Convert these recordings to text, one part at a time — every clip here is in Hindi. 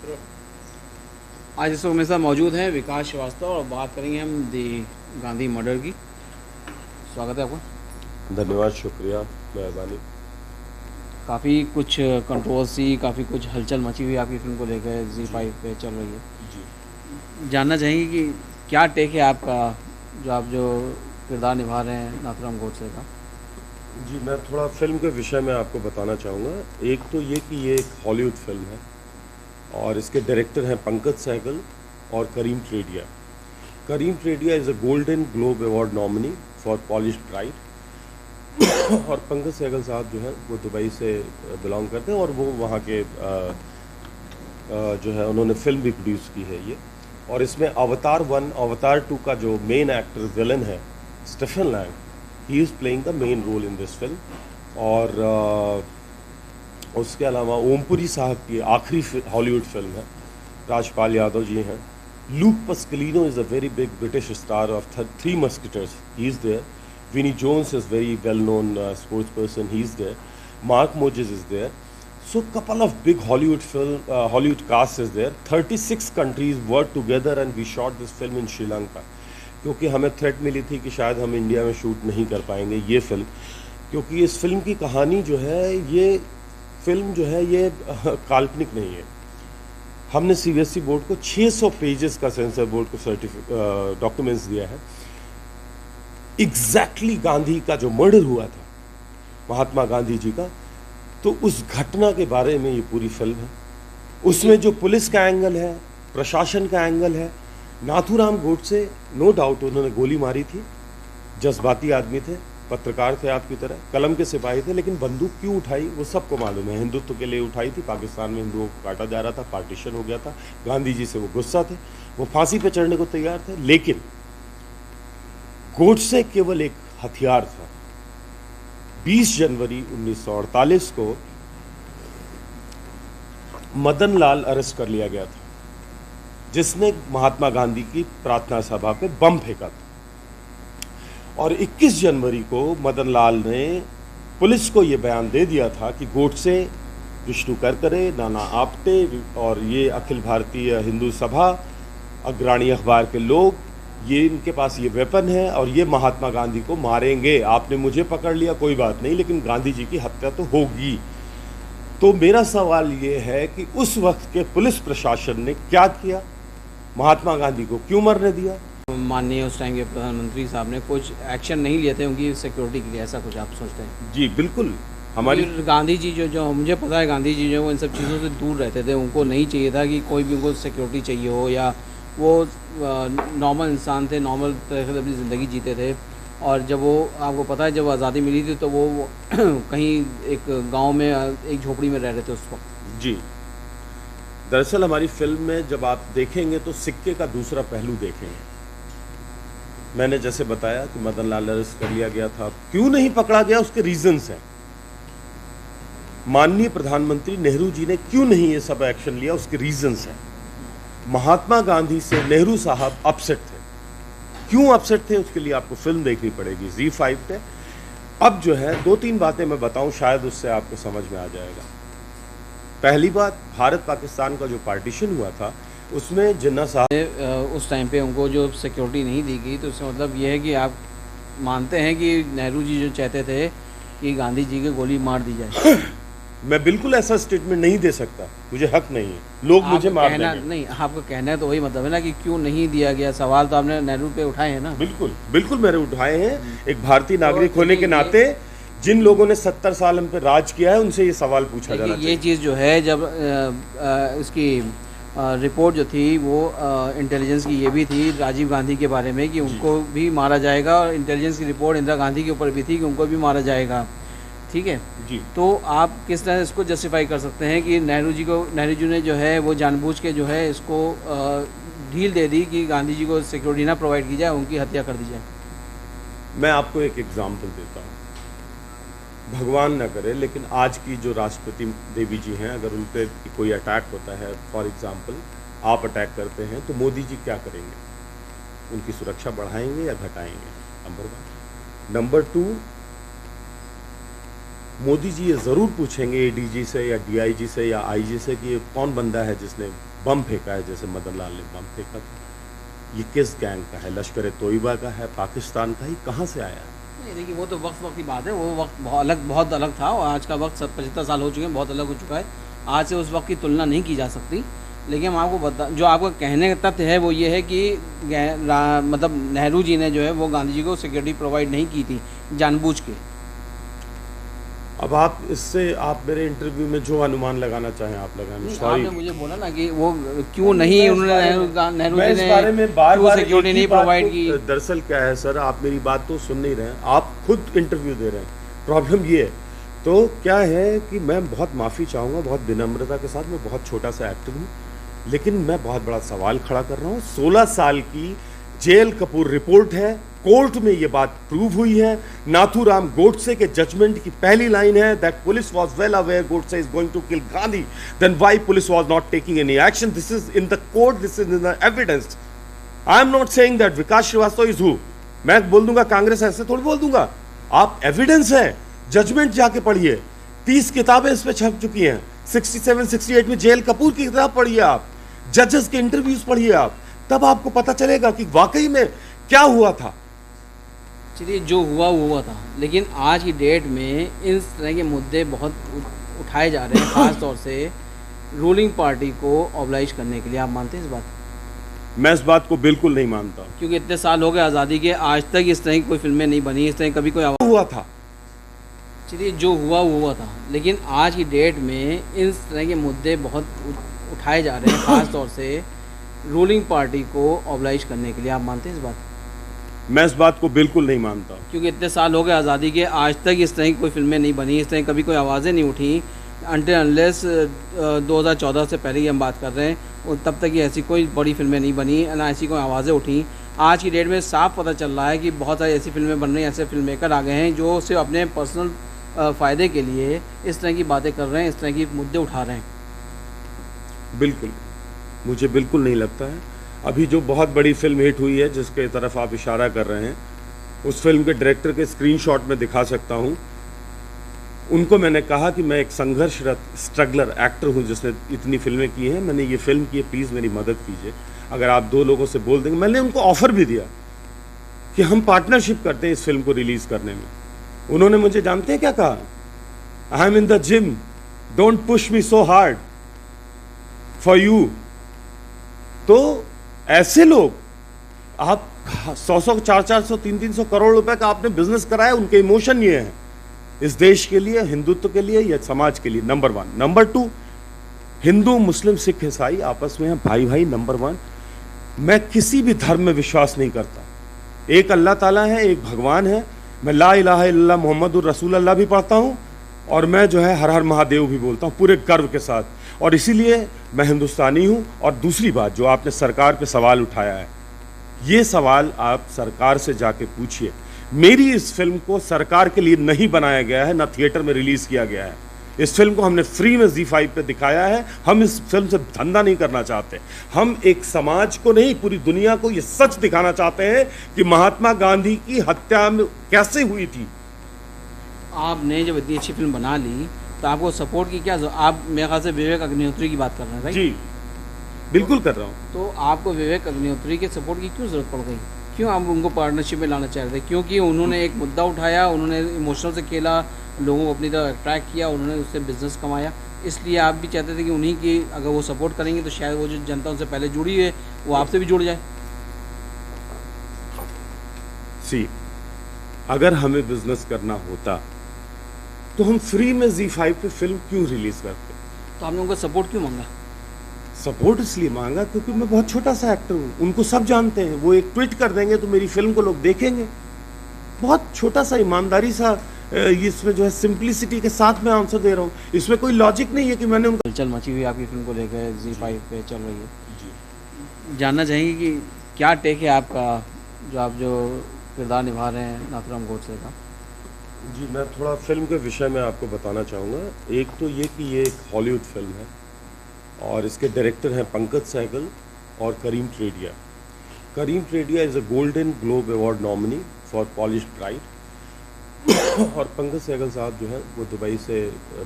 आज इस वक्त मेरे साथ मौजूद हैं विकास श्रीवास्तव और बात करेंगे हम दी गांधी मर्डर की। स्वागत है आपका। धन्यवाद, शुक्रिया, मेहरबानी। काफ़ी कुछ कंट्रोवर्सी, काफ़ी कुछ हलचल मची हुई आपकी फिल्म को लेकर, ZEE5 पे चल रही है। जी जानना चाहेंगे कि क्या टेक है आपका, जो किरदार निभा रहे हैं नाथूराम गोडसे का। जी, मैं थोड़ा फिल्म के विषय में आपको बताना चाहूँगा। एक तो ये कि ये एक हॉलीवुड फिल्म है और इसके डायरेक्टर हैं पंकज सहगल और Karim Traidia. Karim Traidia is a Golden Globe Award nominee for Polished Bride और पंकज सहगल साहब जो है वो दुबई से बिलोंग करते हैं और वो वहाँ के जो है उन्होंने फिल्म भी प्रोड्यूस की है ये। और इसमें अवतार 1, अवतार 2 का जो मेन एक्टर विलन है Stephen Lang, he is playing the main role in this film. और उसके अलावा ओमपुरी साहब की आखिरी हॉलीवुड फिल्म है, राजपाल यादव जी हैं। Luke Pasqualino is a very big British star of Three Musketeers, he is there. Vinnie Jones is very well known sports person, he is there. Mark Moses is there. So couple of big Hollywood cast is there. 36 countries worked together and we shot this film in Sri Lanka. क्योंकि हमें थ्रेट मिली थी कि शायद हम इंडिया में शूट नहीं कर पाएंगे ये फिल्म, क्योंकि इस फिल्म की कहानी जो है ये फिल्म जो है ये काल्पनिक नहीं है। हमने CBSE बोर्ड को 600 पेजेस का सेंसर बोर्ड को डॉक्यूमेंट्स दिया है। एग्जैक्टली गांधी का जो मर्डर हुआ था, महात्मा गांधी जी का, तो उस घटना के बारे में ये पूरी फिल्म है। उसमें जो पुलिस का एंगल है, प्रशासन का एंगल है। नाथूराम गोडसे नो डाउट उन्होंने गोली मारी थी, जज्बाती आदमी थे, पत्रकार थे आपकी तरह, कलम के सिपाही थे, लेकिन बंदूक क्यों उठाई वो सबको मालूम है। हिंदुत्व के लिए उठाई थी, पाकिस्तान में हिंदुओं को काटा जा रहा था, पार्टीशन हो गया था, गांधी जी से वो गुस्सा थे, वो फांसी पे चढ़ने को तैयार थे। लेकिन गोडसे केवल एक हथियार था। 20 जनवरी 1948 को मदन लाल अरेस्ट कर लिया गया था, जिसने महात्मा गांधी की प्रार्थना सभा पे बम फेंका था। और 21 जनवरी को मदन लाल ने पुलिस को यह बयान दे दिया था कि गोडसे, विष्णु करकरे, नाना आप्टे और ये अखिल भारतीय हिंदू सभा, अग्रणी अखबार के लोग, ये इनके पास ये वेपन है और ये महात्मा गांधी को मारेंगे। आपने मुझे पकड़ लिया कोई बात नहीं, लेकिन गांधी जी की हत्या तो होगी। तो मेरा सवाल ये है कि उस वक्त के पुलिस प्रशासन ने क्या किया, महात्मा गांधी को क्यों मरने दिया। माननीय उस टाइम के प्रधानमंत्री साहब ने कुछ एक्शन नहीं लिए थे उनकी सिक्योरिटी के लिए, ऐसा कुछ आप सोचते हैं? जी बिल्कुल। हमारी गांधी जी जो मुझे पता है, गांधी जी जो वो इन सब चीज़ों से दूर रहते थे। उनको नहीं चाहिए था कि कोई भी उनको सिक्योरिटी चाहिए हो, या वो नॉर्मल इंसान थे, नॉर्मल तरह से अपनी ज़िंदगी जीते थे। और जब वो, आपको पता है, जब आज़ादी मिली थी तो वो कहीं एक गांव में एक झोपड़ी में रह रहे थे उस वक्त। जी, दरअसल हमारी फिल्म में जब आप देखेंगे तो सिक्के का दूसरा पहलू देखेंगे। मैंने जैसे बताया कि मदन लाल अरेस्ट कर लिया गया था, क्यों नहीं पकड़ा गया उसके रीजंस हैं। माननीय प्रधानमंत्री नेहरू जी ने क्यों नहीं ये सब एक्शन लिया, उसके रीजंस हैं। महात्मा गांधी से नेहरू साहब अपसेट थे। क्यों अपसेट थे उसके लिए आपको फिल्म देखनी पड़ेगी ZEE5 पे। अब जो है 2-3 बातें मैं बताऊं, शायद उससे आपको समझ में आ जाएगा। पहली बात, भारत पाकिस्तान का जो पार्टीशन हुआ था उसमें जिन्ना साहब उस टाइम पे उनको जो सिक्योरिटी नहीं दी गई, तो उसका मतलब ये है कि आप मानते हैं कि नेहरू जी जो चाहते थे कि गांधी जी की गोली मार दी जाए। मैं बिल्कुल ऐसा स्टेटमेंट नहीं दे सकता, मुझे हक नहीं है, लोग मुझे मार देंगे। नहीं, आपका कहना है तो वही मतलब है ना कि क्यों नहीं दिया गया। सवाल तो आपने नेहरू पे उठाए हैं ना। बिल्कुल बिल्कुल मैंने उठाए हैं। एक भारतीय नागरिक होने के नाते जिन लोगों ने 70 साल हम पे राज किया है उनसे ये सवाल पूछा जाना चाहिए। ये चीज़ जो है, जब इसकी रिपोर्ट जो थी वो इंटेलिजेंस की ये भी थी राजीव गांधी के बारे में कि उनको भी मारा जाएगा, और इंटेलिजेंस की रिपोर्ट इंदिरा गांधी के ऊपर भी थी कि उनको भी मारा जाएगा। ठीक है जी। तो आप किस तरह इसको जस्टिफाई कर सकते हैं कि नेहरू जी ने जो है वो जानबूझ के जो है इसको ढील दे दी कि गांधी जी को सिक्योरिटी ना प्रोवाइड की जाए, उनकी हत्या कर दी जाए? मैं आपको एक एग्जाम्पल देता हूँ। भगवान न करे, लेकिन आज की जो राष्ट्रपति देवी जी हैं, अगर उन पर कोई अटैक होता है, फॉर एग्जाम्पल आप अटैक करते हैं, तो मोदी जी क्या करेंगे? उनकी सुरक्षा बढ़ाएंगे या घटाएंगे? नंबर 1। नंबर 2, मोदी जी ये ज़रूर पूछेंगे ADG से या DIG से या IG से कि ये कौन बंदा है जिसने बम फेंका है जैसे मदन लाल ने बम फेंका था। ये किस गैंग का है? लश्कर तोयबा का है, पाकिस्तान का ही, कहाँ से आया है? नहीं देखिए, वो तो वक्त की बात है, वो वक्त बहुत अलग था और आज का वक्त 75 साल हो चुके हैं, बहुत अलग हो चुका है। आज से उस वक्त की तुलना नहीं की जा सकती। लेकिन हम आपको जो आपका कहने का तथ्य है वो ये है कि मतलब नेहरू जी ने जो है वो गांधी जी को सिक्योरिटी प्रोवाइड नहीं की थी जानबूझ के। अब आप इससे आप मेरे इंटरव्यू में जो अनुमान लगाना चाहें आप लगाएं। सॉरी, आपने मुझे बोला ना कि वो क्यों नहीं उन्होंने नेहरू जी ने बारे में बार-बार सिक्योरिटी नहीं प्रोवाइड की। दरअसल क्या है सर, आप मेरी बात तो सुन नहीं रहे हैं, आप खुद इंटरव्यू दे रहे हैं। प्रॉब्लम ये है, तो क्या है कि मैं बहुत माफ़ी चाहूँगा, बहुत विनम्रता के साथ, मैं बहुत छोटा सा एक्टर हूँ, लेकिन मैं बहुत बड़ा सवाल खड़ा कर रहा हूँ। 16 साल की जेल कपूर रिपोर्ट है, कोर्ट में ये बात प्रूव हुई है। नाथूराम गोडसे के जजमेंट की पहली लाइन है that police was well aware Godse is going to kill Gandhi, then why police was not taking any action? This is in the court, this is in the evidence. I am not saying that Vikas Srivastava is who. मैं बोल दूंगा कांग्रेस, ऐसे थोड़ी बोल दूंगा। आप एविडेंस है, जजमेंट जाके पढ़िए, 30 किताबें इस पे छप चुकी हैं। 67 68 में जेल कपूर की किताब पढ़िए, आप जजेस के इंटरव्यूज पढ़िए, आप तब आपको पता चलेगा कि वाकई में क्या हुआ था। चलिए, जो हुआ वो हुआ था, लेकिन आज की डेट में इस तरह के मुद्दे बहुत उठाए जा रहे हैं, खास तौर से रूलिंग पार्टी को ऑब्लाइज करने के लिए। आप मानते हैं इस बात? मैं इस बात को बिल्कुल नहीं मानता, क्योंकि इतने साल हो गए आज़ादी के, आज तक इस तरह की कोई फिल्में नहीं बनी, इस तरह कभी कोई आवाज़ हुआ था। चलिए, जो हुआ वो हुआ था, लेकिन आज की डेट में इस तरह के मुद्दे बहुत उठाए जा रहे हैं, खास तौर से रूलिंग पार्टी को ऑब्लाइज करने के लिए। आप मानते हैं इस बात? मैं इस बात को बिल्कुल नहीं मानता, क्योंकि इतने साल हो गए आज़ादी के, आज तक इस तरह की कोई फिल्में नहीं बनी, इस तरह कभी कोई आवाज़ें नहीं उठी। अनटिल अनलेस 2014 से पहले की हम बात कर रहे हैं, और तब तक ये ऐसी कोई बड़ी फिल्में नहीं बनी, ना ऐसी कोई आवाज़ें उठी। आज की डेट में साफ पता चल रहा है कि बहुत सारी ऐसी फिल्में बन रही हैं, ऐसे फिल्म मेकर आ गए हैं जो सिर्फ अपने पर्सनल फ़ायदे के लिए इस तरह की बातें कर रहे हैं, इस तरह की मुद्दे उठा रहे हैं। बिल्कुल मुझे बिल्कुल नहीं लगता है। अभी जो बहुत बड़ी फिल्म हिट हुई है जिसके तरफ आप इशारा कर रहे हैं, उस फिल्म के डायरेक्टर के स्क्रीनशॉट में दिखा सकता हूं। उनको मैंने कहा कि मैं एक संघर्षरत स्ट्रगलर एक्टर हूं जिसने इतनी फिल्में की हैं, मैंने ये फिल्म की है, प्लीज़ मेरी मदद कीजिए। अगर आप 2 लोगों से बोल देंगे, मैंने उनको ऑफर भी दिया कि हम पार्टनरशिप करते हैं इस फिल्म को रिलीज़ करने में। उन्होंने मुझे जानते हैं क्या कहा? I am in the gym, don't push me so hard for you. तो ऐसे लोग, आप 100-100, 400-400, 300-300 करोड़ रुपए का आपने बिजनेस कराया, उनके इमोशन ये है इस देश के लिए, हिंदुत्व के लिए या समाज के लिए, नंबर 1। नंबर 2, हिंदू मुस्लिम सिख ईसाई आपस में हैं भाई भाई, नंबर 1। मैं किसी भी धर्म में विश्वास नहीं करता, एक अल्लाह ताला है, एक भगवान है। मैं ला इलाहा इल्लल्लाह मुहम्मदुर रसूल अल्लाह भी पढ़ता हूँ, और मैं जो है हर हर महादेव भी बोलता हूँ पूरे गर्व के साथ, और इसीलिए मैं हिंदुस्तानी हूँ। और दूसरी बात, जो आपने सरकार पे सवाल उठाया है, ये सवाल आप सरकार से जाके पूछिए। मेरी इस फिल्म को सरकार के लिए नहीं बनाया गया है, ना थिएटर में रिलीज़ किया गया है। इस फिल्म को हमने फ्री में ZEE5 पे दिखाया है। हम इस फिल्म से धंधा नहीं करना चाहते, हम एक समाज को नहीं, पूरी दुनिया को ये सच दिखाना चाहते हैं कि महात्मा गांधी की हत्या कैसे हुई थी। आपने जब इतनी अच्छी फिल्म बना ली तो आपको सपोर्ट की क्या आप मेरे ख्याल से विवेक अग्निहोत्री की बात कर रहे हैं, राइट? जी बिल्कुल कर रहा हूँ। तो आपको विवेक अग्निहोत्री के सपोर्ट की क्यों ज़रूरत पड़ गई? क्यों आप उनको पार्टनरशिप में लाना चाह रहे थे? क्योंकि उन्होंने एक मुद्दा उठाया, उन्होंने इमोशनल से खेला, लोगों को अपनी तरफ अट्रैक्ट किया, उन्होंने उससे बिजनेस कमाया, इसलिए आप भी चाहते थे कि उन्हीं की अगर वो सपोर्ट करेंगे तो शायद वो जो जनता उनसे पहले जुड़ी है वो आपसे भी जुड़ जाए। सी, अगर हमें बिजनेस करना होता तो हम फ्री में ZEE5 पे फिल्म क्यों रिलीज करते? तो आपने उनका सपोर्ट क्यों मांगा? सपोर्ट इसलिए मांगा क्योंकि मैं बहुत छोटा सा एक्टर हूँ, उनको सब जानते हैं। वो एक ट्वीट कर देंगे तो मेरी फिल्म को लोग देखेंगे। बहुत छोटा सा, ईमानदारी सा, इसमें जो है सिंप्लिसिटी के साथ मैं आंसर दे रहा हूँ। इसमें कोई लॉजिक नहीं है कि मैंने उनको चल मची हुई आपकी फिल्म को लेकर ZEE5 पे चल रही है। जी जानना चाहेंगे कि क्या टेक है आपका, जो किरदार निभा रहे हैं नाथूराम गोडसे का? जी, मैं थोड़ा फिल्म के विषय में आपको बताना चाहूँगा। एक तो ये कि ये एक हॉलीवुड फिल्म है और इसके डायरेक्टर हैं पंकज सहगल और Karim Traidia. Karim Traidia is a Golden Globe Award nominee for Polished Bride और पंकज सहगल साहब जो है वो दुबई से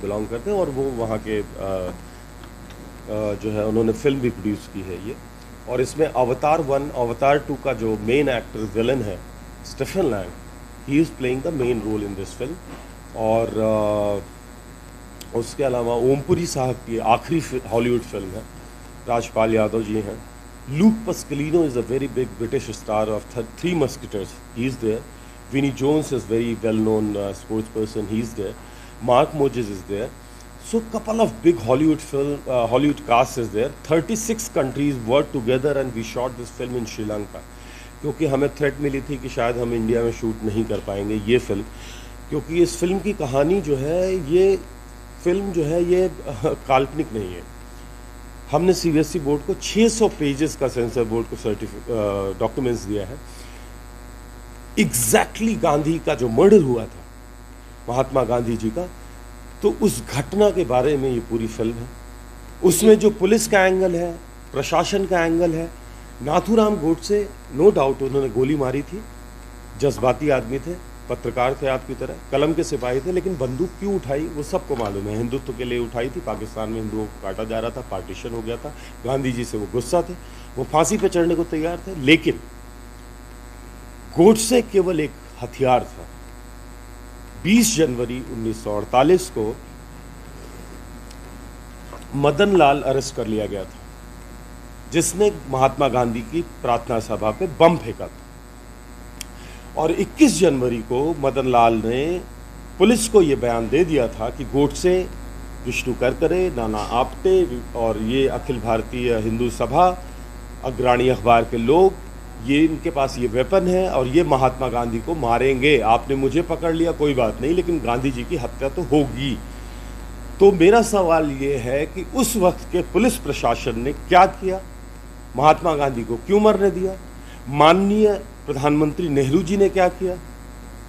बिलोंग करते हैं और वो वहाँ के जो है उन्होंने फिल्म भी प्रोड्यूस की है ये, और इसमें अवतार 1, अवतार 2 का जो मेन एक्टर विलन है Stephen Lang, he is playing the main role in this film. और उसके अलावा ओमपुरी साहब की आखिरी हॉलीवुड फिल्म है, राजपाल यादव जी हैं। Luke Pasqualino is a very big British star of Three Musketeers, he is there. Vinnie Jones is very well known sports person, he is there. Mark Moses is there. So couple of big Hollywood cast is there. 36 countries worked together and we shot this film in Sri Lanka. क्योंकि हमें थ्रेट मिली थी कि शायद हम इंडिया में शूट नहीं कर पाएंगे ये फिल्म, क्योंकि इस फिल्म की कहानी जो है ये फिल्म जो है ये काल्पनिक नहीं है। हमने CBSE बोर्ड को 600 पेजेस का सेंसर बोर्ड को डॉक्यूमेंट्स दिया है। एग्जैक्टली गांधी का जो मर्डर हुआ था, महात्मा गांधी जी का, तो उस घटना के बारे में ये पूरी फिल्म है। उसमें जो पुलिस का एंगल है, प्रशासन का एंगल है। नाथूराम गोडसे नो डाउट उन्होंने गोली मारी थी, जज्बाती आदमी थे, पत्रकार थे आपकी तरह, कलम के सिपाही थे, लेकिन बंदूक क्यों उठाई वो सबको मालूम है। हिंदुत्व के लिए उठाई थी, पाकिस्तान में हिंदुओं को काटा जा रहा था, पार्टीशन हो गया था, गांधी जी से वो गुस्सा थे, वो फांसी पे चढ़ने को तैयार थे। लेकिन गोडसे केवल एक हथियार था। 20 जनवरी 1948 को मदन लाल अरेस्ट कर लिया गया था, जिसने महात्मा गांधी की प्रार्थना सभा पे बम फेंका था। और 21 जनवरी को मदन लाल ने पुलिस को यह बयान दे दिया था कि गोडसे, विष्णु करकरे, नाना आप्टे और ये अखिल भारतीय हिंदू सभा, अग्रणी अखबार के लोग, ये इनके पास ये वेपन है और ये महात्मा गांधी को मारेंगे। आपने मुझे पकड़ लिया कोई बात नहीं, लेकिन गांधी जी की हत्या तो होगी। तो मेरा सवाल ये है कि उस वक्त के पुलिस प्रशासन ने क्या किया, महात्मा गांधी को क्यों मरने दिया, माननीय प्रधानमंत्री नेहरू जी ने क्या किया,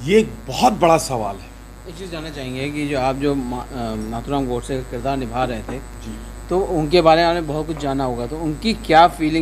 ये एक बहुत बड़ा सवाल है। एक चीज़ जानना चाहेंगे कि जो आप जो नाथूराम गोडसे का किरदार निभा रहे थे जी, तो उनके बारे में आपने बहुत कुछ जाना होगा, तो उनकी क्या फीलिंग